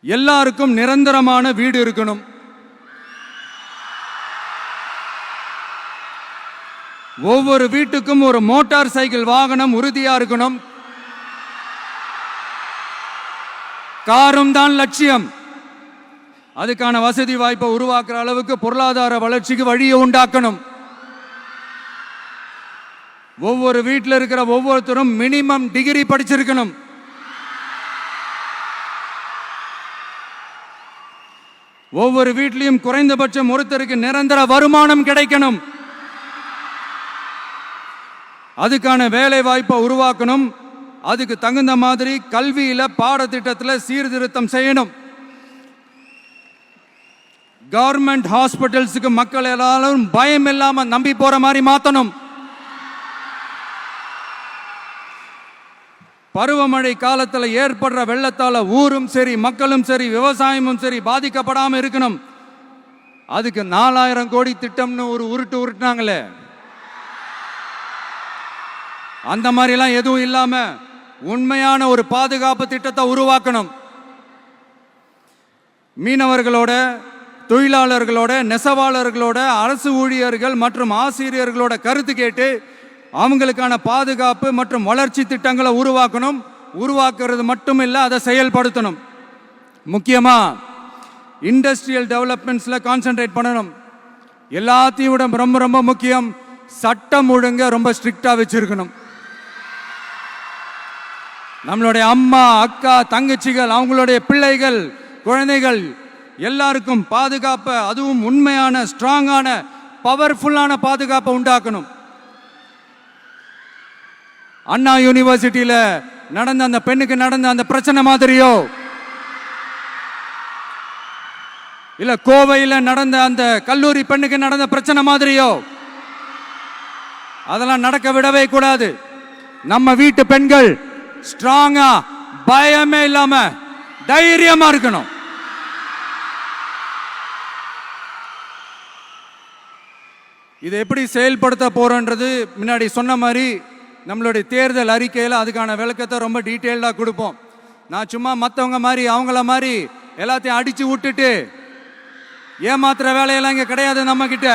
எல்லாருக்கும் நிரந்தரமான வீடு இருக்கணும். ஒவ்வொரு வீட்டுக்கும் ஒரு மோட்டார் சைக்கிள் வாகனம் உறுதியா இருக்கணும். காரும் தான் லட்சியம். அதுக்கான வசதி வாய்ப்பை உருவாக்குற அளவுக்கு பொருளாதார வளர்ச்சிக்கு வழியை உண்டாக்கணும். ஒவ்வொரு வீட்டில் இருக்கிற ஒவ்வொருத்தரும் மினிமம் டிகிரி படிச்சிருக்கணும். ஒவ்வொரு வீட்லையும் குறைந்தபட்சம் ஒருத்தருக்கு நிரந்தர வருமானம் கிடைக்கணும். அதுக்கான வேலை வாய்ப்பை உருவாக்கணும். அதுக்கு தகுந்த மாதிரி கல்வியில பாடத்திட்டத்தில் சீர்திருத்தம் செய்யணும். கவர்மெண்ட் ஹாஸ்பிட்டல்ஸுக்கு மக்கள் எல்லாரும் பயம் இல்லாம நம்பி போற மாதிரி மாத்தணும். பருவமழை காலத்தில் ஏற்படுற வெள்ளத்தால ஊரும் சரி மக்களும் சரி விவசாயமும் சரி பாதிக்கப்படாம இருக்கணும். அதுக்கு 4000 கோடி திட்டம்னு ஒரு உருட்டுனாங்களே, அந்த மாதிரிலாம் எதுவும் இல்லாம உண்மையான ஒரு பாதுகாப்பு திட்டத்தை உருவாக்கணும். மீனவர்களோட, தொழிலாளர்களோட, நெசவாளர்களோட, அரசு ஊழியர்கள் மற்றும் ஆசிரியர்களோட கருத்து கேட்டு அவங்களுக்கான பாதுகாப்பு மற்றும் வளர்ச்சி திட்டங்களை உருவாக்கணும். உருவாக்குறது மட்டும் இல்லை, அதை செயல்படுத்தணும். முக்கியமாக இண்டஸ்ட்ரியல் டெவலப்மெண்ட்ஸில் கான்சென்ட்ரேட் பண்ணணும். எல்லாத்தையும் விட ரொம்ப ரொம்ப முக்கியம், சட்டம் ஒழுங்க ரொம்ப ஸ்ட்ரிக்டாக வச்சிருக்கணும். நம்மளுடைய அம்மா, அக்கா, தங்கச்சிகள், அவங்களுடைய பிள்ளைகள், குழந்தைகள் எல்லாருக்கும் பாதுகாப்பை, அதுவும் உண்மையான ஸ்ட்ராங்கான பவர்ஃபுல்லான பாதுகாப்பை உண்டாக்கணும். அண்ணா யூனிவர்சிட்டியில நடந்த அந்த பெண்ணுக்கு நடந்த அந்த பிரச்சனை மாதிரியோ, இல்ல கோவையில் நடந்த அந்த கல்லூரி பெண்ணுக்கு நடந்த பிரச்சனை மாதிரியோ அதெல்லாம் நடக்க விடவே கூடாது. நம்ம வீட்டு பெண்கள் ஸ்ட்ராங்கா, பயமே இல்லாம தைரியமா இருக்கணும். இதை எப்படி செயல்படுத்த போறோன்றது முன்னாடி சொன்ன மாதிரி நம்மளுடைய தேர்தல் அறிக்கையில் அதுக்கான விளக்கத்தை ரொம்ப டீட்டெயில்டாக கொடுப்போம். நான் சும்மா மற்றவங்க மாதிரி அவங்கள மாதிரி எல்லாத்தையும் அடிச்சு விட்டுட்டு ஏமாத்துற வேலையெல்லாம் இங்கே கிடையாது நம்ம கிட்ட.